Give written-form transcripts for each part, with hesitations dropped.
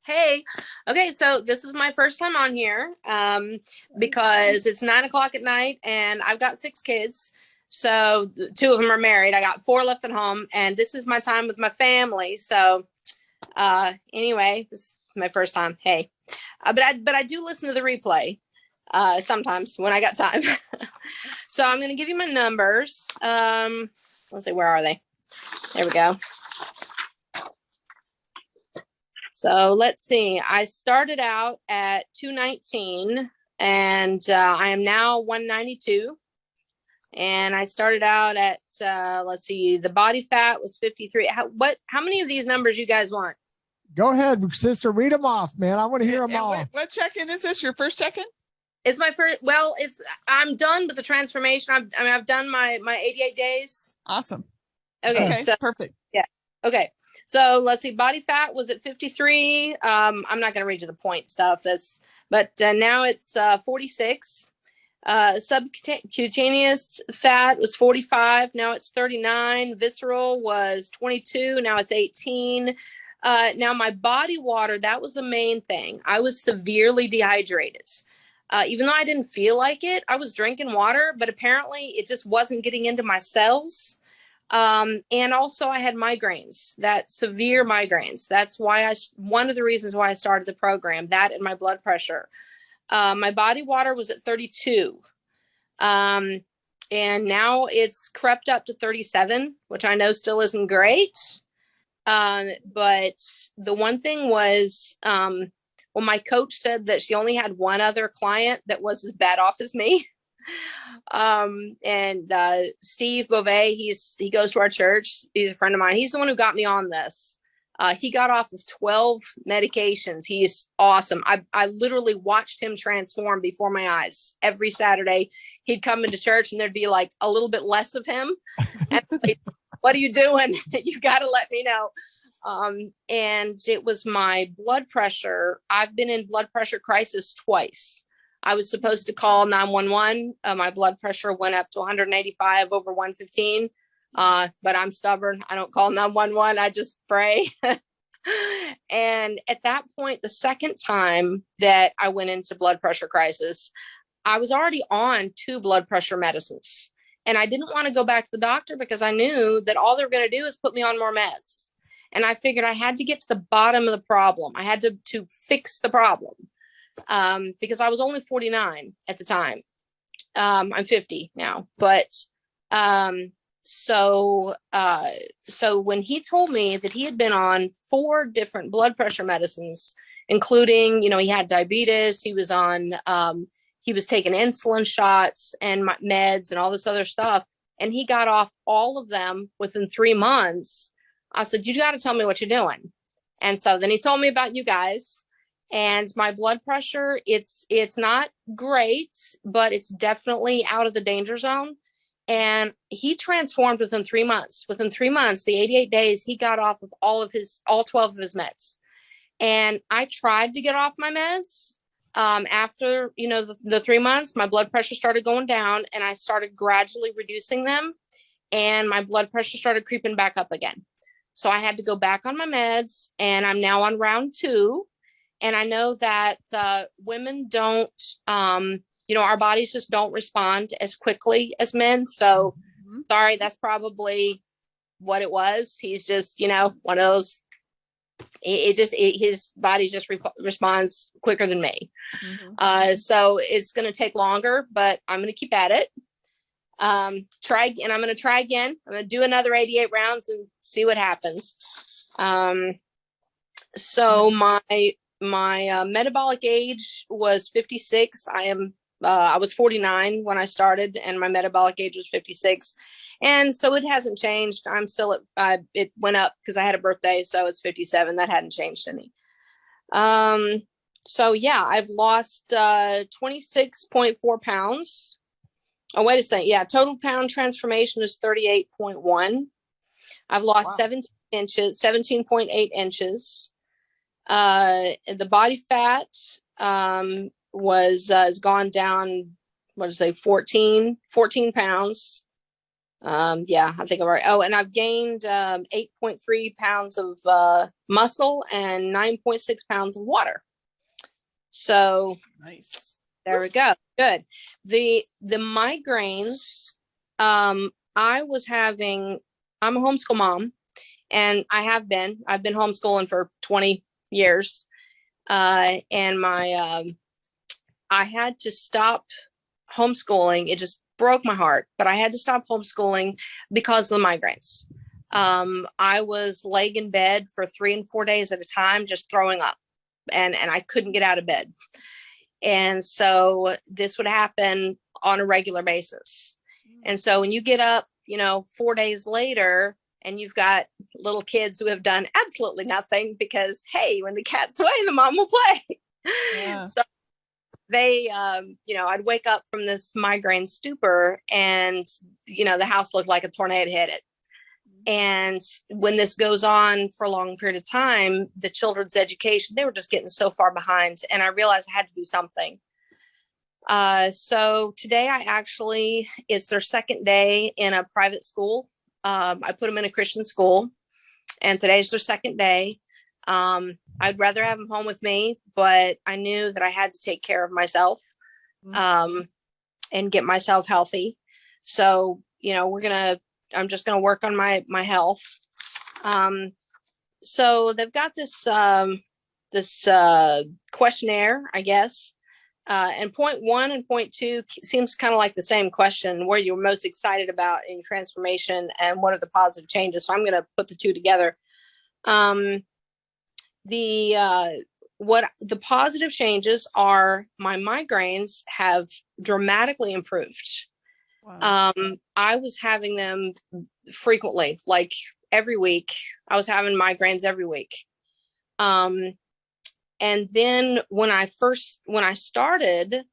Hey, okay, so this is my first time on here because it's 9 o'clock at night and I've got 6 kids. So two of them are married. I got 4 left at home, and this is my time with my family. So anyway, this is my first time. Hey, but I do listen to the replay sometimes when I got time. So I'm going to give you my numbers. Let's see, where are they? There we go. So let's see. I started out at 219 and I am now 192. And I started out at, let's see, the body fat was 53. How many of these numbers you guys want? Go ahead, sister. Read them off, man. I want to hear them all. What check-in is this? Your first check-in? It's my first. Well, I'm done with the transformation. I've done my 88 days. Awesome. Okay, so perfect. Yeah. Okay. So let's see. Body fat was at 53. I'm not going to read you the point stuff. But now it's 46. Subcutaneous fat was 45. Now it's 39. Visceral was 22. Now it's 18. Now my body water, that was the main thing. I was severely dehydrated. Even though I didn't feel like it, I was drinking water, but apparently it just wasn't getting into my cells. And also I had migraines, that severe migraines. That's why one of the reasons why I started the program, that and my blood pressure. My body water was at 32. And now it's crept up to 37, which I know still isn't great. But the one thing was, well, my coach said that she only had one other client that was as bad off as me. And Steve Beauvais, he goes to our church. He's a friend of mine. He's the one who got me on this. He got off of 12 medications. He's awesome. I literally watched him transform before my eyes. Every Saturday he'd come into church and there'd be like a little bit less of him. And like, what are you doing? You got to let me know. And it was my blood pressure. I've been in blood pressure crisis twice. I was supposed to call 911. My blood pressure went up to 185 over 115. But I'm stubborn. I don't call 911. I just pray. And at that point, the second time that I went into blood pressure crisis, I was already on 2 blood pressure medicines. And I didn't want to go back to the doctor because I knew that all they were going to do is put me on more meds. And I figured I had to get to the bottom of the problem. I had to fix the problem. Because I was only 49 at the time. I'm 50 now, but, so when he told me that he had been on 4 different blood pressure medicines, including, he had diabetes, he was on, he was taking insulin shots and meds and all this other stuff. And he got off all of them within 3 months. I said, you got to tell me what you're doing. And so then he told me about you guys. And my blood pressure, it's not great, but it's definitely out of the danger zone. And he transformed within 3 months. Within 3 months, the 88 days, he got off of all 12 of his meds. And I tried to get off my meds. After, the 3 months, my blood pressure started going down and I started gradually reducing them. And my blood pressure started creeping back up again. So I had to go back on my meds, and I'm now on round 2. And I know that women don't, our bodies just don't respond as quickly as men. So sorry, that's probably what it was. He's just, one of those, his body just responds quicker than me. So it's going to take longer, but I'm going to keep at it. I'm going to try again. I'm going to do another 88 rounds and see what happens. So my metabolic age was 56. I was 49 when I started, and my metabolic age was 56. And so it hasn't changed. I'm still it went up because I had a birthday. So it's 57. That hadn't changed any. So yeah, I've lost 26.4 pounds. Oh, wait a second. Yeah. Total pound transformation is 38.1. I've lost 17 inches, 17.8 inches. The body fat has gone down, 14 pounds. Yeah, I think I've already. Oh, and I've gained 8.3 pounds of muscle and 9.6 pounds of water. So Nice. there we go. Good. The migraines. I was having. I'm a homeschool mom, and I've been homeschooling for 20 years. And I had to stop homeschooling. It just broke my heart, but I had to stop homeschooling because of the migraines. I was laying in bed for 3 and 4 days at a time, just throwing up, and I couldn't get out of bed. And so this would happen on a regular basis. And so when you get up, 4 days later, and you've got little kids who have done absolutely nothing because, hey, when the cat's away, the mom will play. Yeah. So they, I'd wake up from this migraine stupor, and, the house looked like a tornado hit it. And when this goes on for a long period of time, the children's education, they were just getting so far behind. And I realized I had to do something. So today it's their second day in a private school. I put them in a Christian school, and today's their second day. I'd rather have them home with me, but I knew that I had to take care of myself, and get myself healthy. So, I'm just going to work on my health. So they've got this questionnaire, I guess. And point 1 and point 2 seems kind of like the same question: what you're most excited about in transformation, and what are the positive changes? So I'm going to put the two together. What the positive changes are: my migraines have dramatically improved. Wow. I was having them frequently, like every week. I was having migraines every week. And then when I started,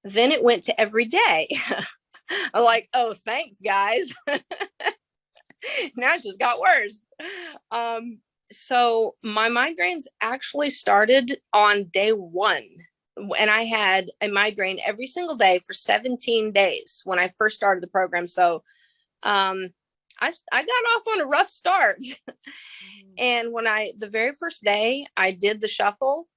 then it went to every day. I'm like, oh, thanks, guys. Now it just got worse. So my migraines actually started on day 1. And I had a migraine every single day for 17 days when I first started the program. So I got off on a rough start. And when the very first day I did the shuffle,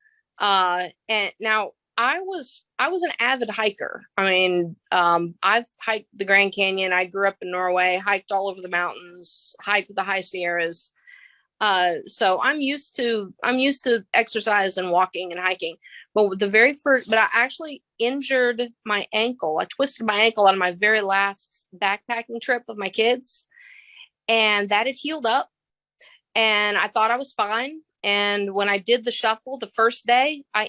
and now I was an avid hiker. I mean, I've hiked the Grand Canyon. I grew up in Norway, hiked all over the mountains, hiked the high Sierras. So I'm used to exercise and walking and hiking. But I actually injured my ankle. I twisted my ankle on my very last backpacking trip with my kids, and that had healed up, and I thought I was fine. And when I did the shuffle the first day, I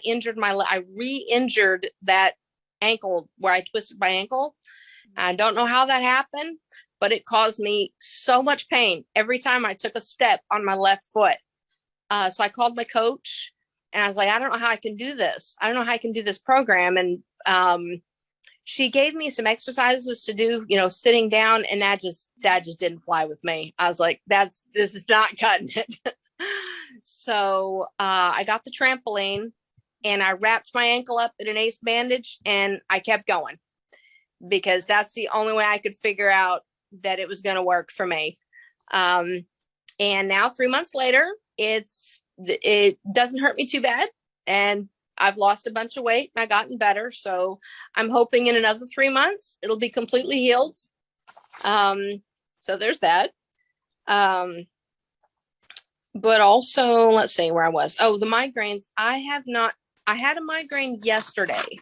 re-injured that ankle where I twisted my ankle. I don't know how that happened, but it caused me so much pain every time I took a step on my left foot. So I called my coach, and I was like, I don't know how I can do this. I don't know how I can do this program. And she gave me some exercises to do, sitting down, and that just didn't fly with me. I was like, this is not cutting it. So I got the trampoline, and I wrapped my ankle up in an ace bandage, and I kept going, because that's the only way I could figure out that it was going to work for me. And now 3 months later, it doesn't hurt me too bad. And I've lost a bunch of weight, and I've gotten better. So I'm hoping in another 3 months, it'll be completely healed. So there's that. But also, let's see where I was. Oh, the migraines. I had a migraine yesterday,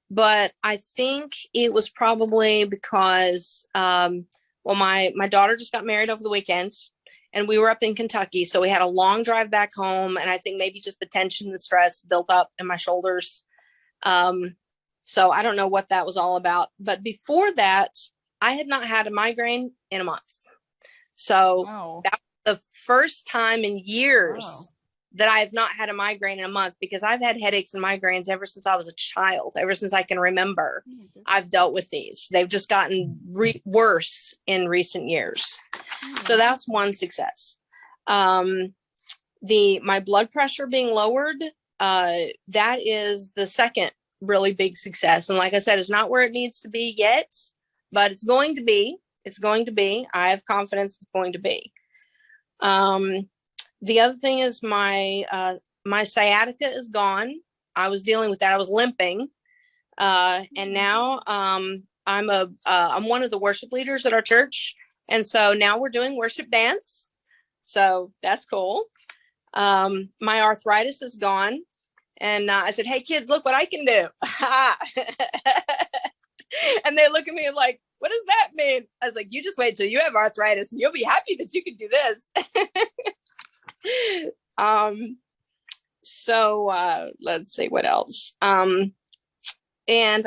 but I think it was probably because, my daughter just got married over the weekend, and we were up in Kentucky. So we had a long drive back home. And I think maybe just the tension, the stress built up in my shoulders. So I don't know what that was all about. But before that, I had not had a migraine in a month. So Wow. that was the first time in years Wow. that I have not had a migraine in a month, because I've had headaches and migraines ever since I was a child. Ever since I can remember, I've dealt with these. They've just gotten worse in recent years. So that's one success. My blood pressure being lowered, that is the second really big success. And like I said, it's not where it needs to be yet, but it's going to be. It's going to be. I have confidence it's going to be. The other thing is my sciatica is gone. I was dealing with that. I was limping. And now I'm one of the worship leaders at our church. And so now we're doing worship dance. So that's cool. My arthritis is gone. And I said, hey, kids, look what I can do. And they look at me like, what does that mean? I was like, you just wait till you have arthritis and you'll be happy that you can do this. Let's see what else. And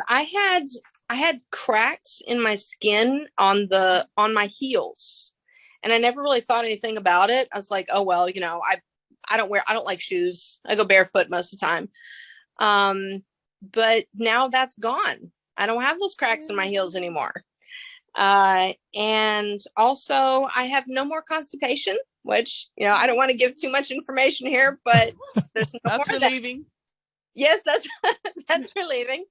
I had cracks in my skin on my heels. And I never really thought anything about it. I was like, oh, well, I don't like shoes. I go barefoot most of the time. But now that's gone. I don't have those cracks in my heels anymore. And also I have no more constipation, which, I don't want to give too much information here, but there's no That's more relieving. Yes, that's relieving.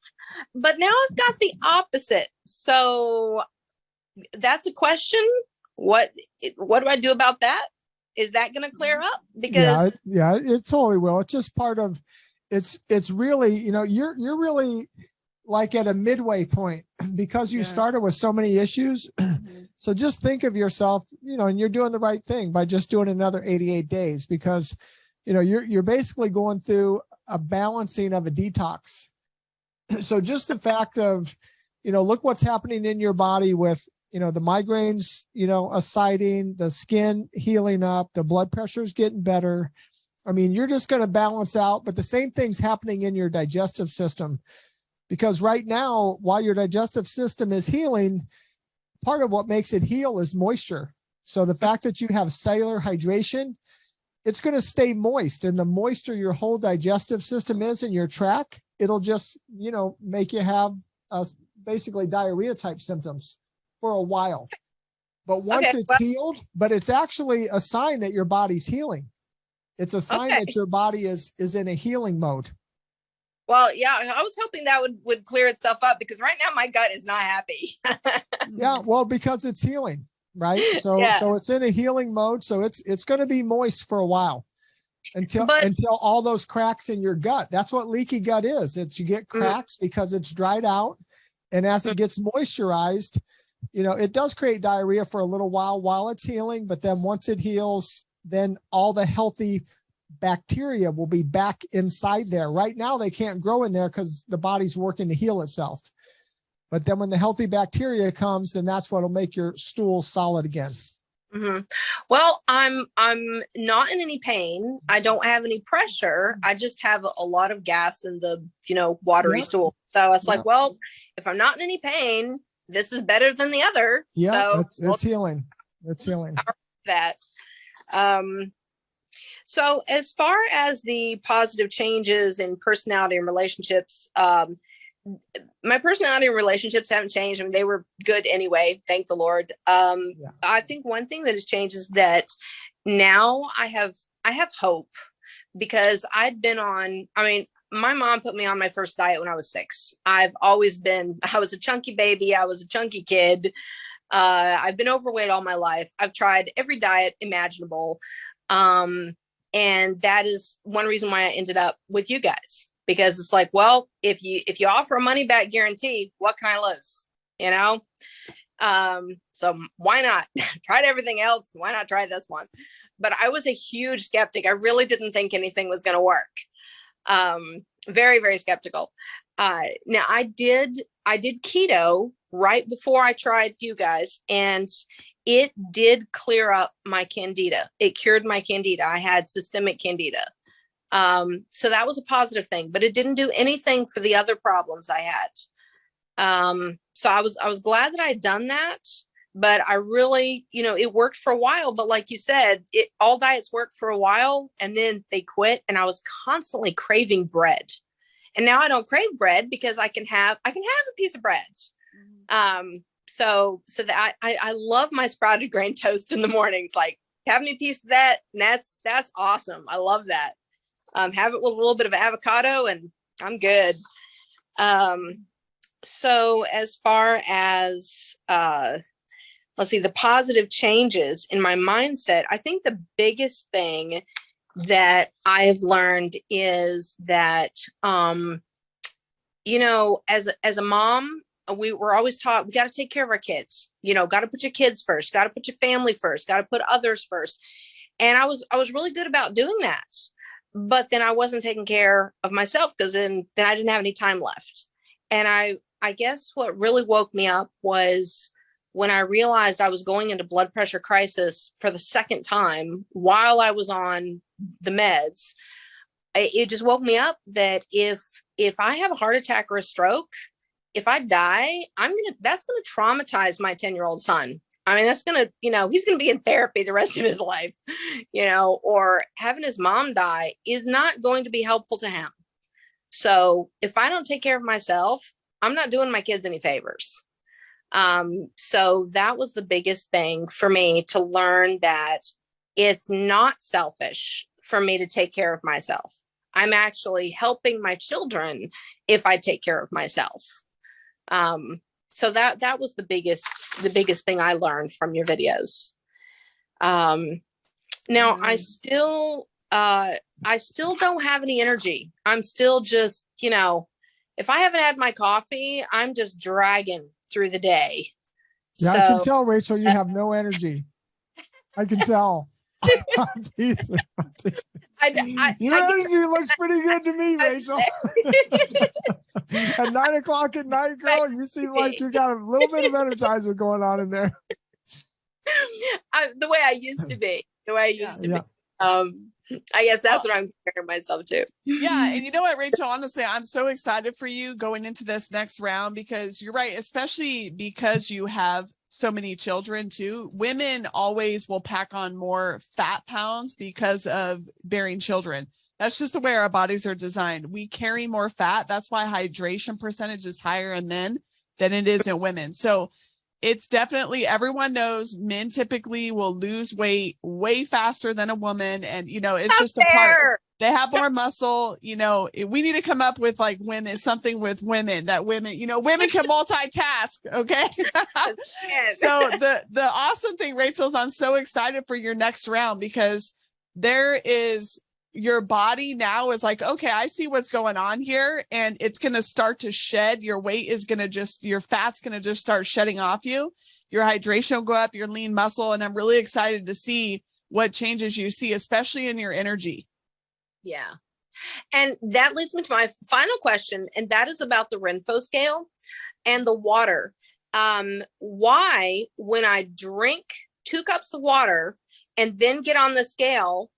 But now I've got the opposite. So that's a question. What do I do about that? Is that going to clear up? Because it totally will. It's just part of it's really, you're really like at a midway point because you started with so many issues. So just think of yourself, and you're doing the right thing by just doing another 88 days because, you're basically going through a balancing of a detox. So just the fact of, look what's happening in your body with, the migraines, asciding, the skin healing up, the blood pressure is getting better. I mean, you're just going to balance out, but the same thing's happening in your digestive system because right now, while your digestive system is healing, part of what makes it heal is moisture. So the fact that you have cellular hydration, it's going to stay moist, and the moister your whole digestive system is in your tract, it'll just, make you have basically diarrhea type symptoms for a while. But once it's healed, but it's actually a sign that your body's healing. It's a sign that your body is in a healing mode. Well, yeah, I was hoping that would clear itself up because right now my gut is not happy. Yeah, well, because it's healing, right? So so it's in a healing mode. So it's going to be moist for a while until all those cracks in your gut. That's what leaky gut is. It's you get cracks because it's dried out, and as it gets moisturized, it does create diarrhea for a little while it's healing, but then once it heals, then all the healthy bacteria will be back inside there. Right now, they can't grow in there because the body's working to heal itself. But then when the healthy bacteria comes, then that's what'll make your stool solid again. Mm-hmm. Well, I'm not in any pain. I don't have any pressure. I just have a lot of gas in the, watery stool. So I was like, well, if I'm not in any pain, this is better than the other. Yeah, so it's healing. It's healing. That. So as far as the positive changes in personality and relationships, my personality and relationships haven't changed. I mean, they were good anyway. Thank the Lord. I think one thing that has changed is that now I have hope because I'd been on, my mom put me on my first diet when I was 6. I was a chunky baby. I was a chunky kid. I've been overweight all my life. I've tried every diet imaginable. And that is one reason why I ended up with you guys, because it's like, well, if you offer a money back guarantee, what can I lose? So why not? Tried everything else. Why not try this one? But I was a huge skeptic. I really didn't think anything was going to work. Very, very skeptical. Now I did keto right before I tried you guys, and it did clear up my candida. It cured my candida. I had systemic candida. So that was a positive thing, but it didn't do anything for the other problems I had. So I was glad that I had done that, but I really, it worked for a while, but like you said, all diets work for a while and then they quit. And I was constantly craving bread, and now I don't crave bread because I can have a piece of bread. So that I love my sprouted grain toast in the mornings. Like, have me a piece of that, and that's awesome. I love that. Have it with a little bit of avocado, and I'm good. So as far as let's see, the positive changes in my mindset. I think the biggest thing that I've learned is that, you know, as a mom, we were always taught, we got to take care of our kids, you know, got to put your kids first, got to put your family first, got to put others first. And I was really good about doing that. But then I wasn't taking care of myself, because then I didn't have any time left. And I guess what really woke me up was when I realized I was going into blood pressure crisis for the second time while I was on the meds. It just woke me up that if I have a heart attack or a stroke, if I die, that's going to traumatize my 10-year-old son. I mean, that's going to, you know, he's going to be in therapy the rest of his life, you know, or having his mom die is not going to be helpful to him. So if I don't take care of myself, I'm not doing my kids any favors. So that was the biggest thing for me, to learn that it's not selfish for me to take care of myself. I'm actually helping my children if I take care of myself. So that was the biggest thing I learned from your videos. Now I still don't have any energy. I'm still just, you know, if I haven't had my coffee, I'm just dragging through the day. Yeah, so, I can tell, Rachel, you have no energy. I can tell. Your energy looks pretty good to me, Rachel. At 9 o'clock at night, girl, you seem like you got a little bit of energizer going on in there. The way I used to be. I guess that's what I'm comparing myself to. Yeah. And you know what, Rachel, honestly, I'm so excited for you going into this next round, because you're right, especially because you have so many children too. Women always will pack on more fat pounds because of bearing children. That's just the way our bodies are designed. We carry more fat. That's why hydration percentage is higher in men than it is in women. So it's definitely, everyone knows men typically will lose weight way faster than a woman. And, you know, it's just a part. They have more muscle. You know, we need to come up with like women, something with women, that women, you know, women can multitask. Okay. So the awesome thing, Rachel, is I'm so excited for your next round, because there is, your body now is like, okay, I see what's going on here. And it's going to start to shed. Your weight is going to just, your fat's going to just start shedding off you. Your hydration will go up, your lean muscle. And I'm really excited to see what changes you see, especially in your energy. Yeah. And that leads me to my final question. And that is about the Renfo scale and the water. Why, when I drink 2 cups of water and then get on the scale,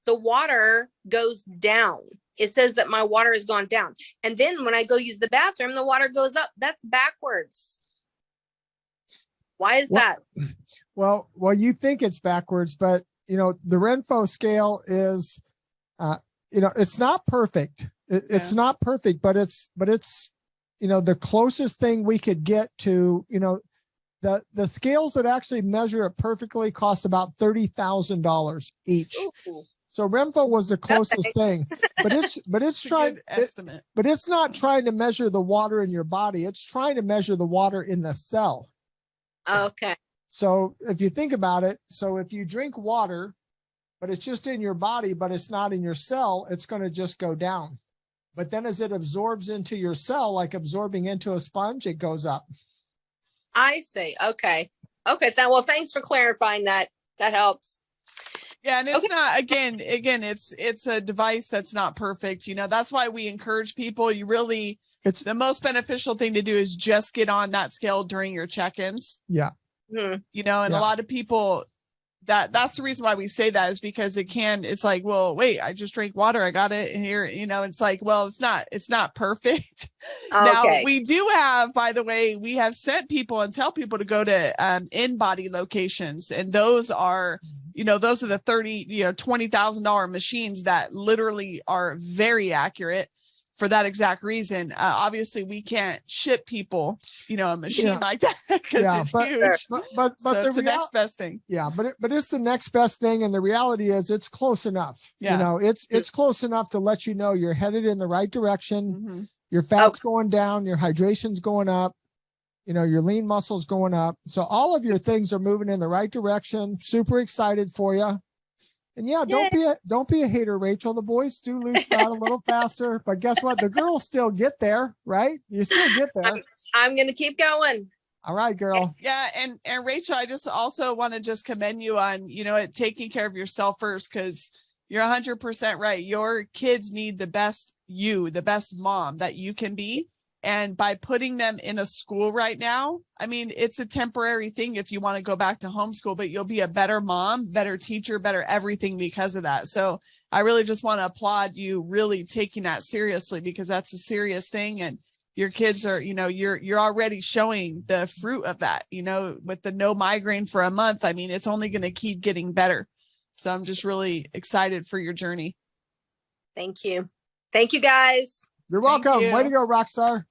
the water goes down. It says that my water has gone down. And then when I go use the bathroom, the water goes up. That's backwards. Why is that? Well, you think it's backwards, but you know, the Renfo scale is, you know, it's not perfect. It's not perfect, but it's, you know, the closest thing we could get to, you know, the scales that actually measure it perfectly cost about $30,000 each. Ooh. So Renfo was the closest thing, but it's trying estimate, but it's not trying to measure the water in your body. It's trying to measure the water in the cell. Okay. So if you think about it, so if you drink water, but it's just in your body, but it's not in your cell, it's going to just go down. But then as it absorbs into your cell, like absorbing into a sponge, it goes up. I see. Okay. Well, thanks for clarifying that. That helps. Yeah. And it's not, again, it's a device that's not perfect. You know, that's why we encourage people. It's the most beneficial thing to do is just get on that scale during your check-ins. Yeah. Mm-hmm. You know, and a lot of people, that's the reason why we say that, is because it's like, well, wait, I just drank water. I got it here. You know, it's like, well, it's not perfect. Okay. Now we do have, by the way, we have sent people and tell people to go to in-body locations. And those are, you know, those are the $20,000 machines that literally are very accurate for that exact reason. Obviously we can't ship people, you know, a machine like that because it's huge. But so it's the next best thing. Yeah, but it's the next best thing. And the reality is it's close enough. Yeah. You know, it's close enough to let you know you're headed in the right direction. Mm-hmm. Your fat's going down, your hydration's going up. your lean muscles going up. So all of your things are moving in the right direction. Super excited for you. And yeah, don't be a hater, Rachel. The boys do lose fat a little faster, but guess what? The girls still get there, right? You still get there. I'm going to keep going. All right, girl. Yeah. And Rachel, I just also want to just commend you on, taking care of yourself first, because you're 100% right. Your kids need the best mom that you can be. And by putting them in a school right now, I mean, it's a temporary thing if you want to go back to homeschool, but you'll be a better mom, better teacher, better everything because of that. So I really just want to applaud you really taking that seriously, because that's a serious thing. And your kids are, you're already showing the fruit of that, with the no migraine for a month. I mean, it's only going to keep getting better. So I'm just really excited for your journey. Thank you. Thank you, guys. You're welcome. Way to go, Rockstar.